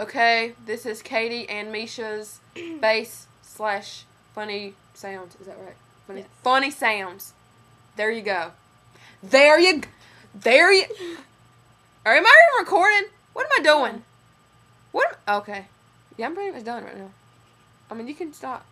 Okay, this is Katie and Mesha's bass / funny sounds. Is that right? Funny, yes. Funny sounds. There you go. There you. Am I even recording? What am I doing? What? Okay. Yeah, I'm pretty much done right now. I mean, you can stop.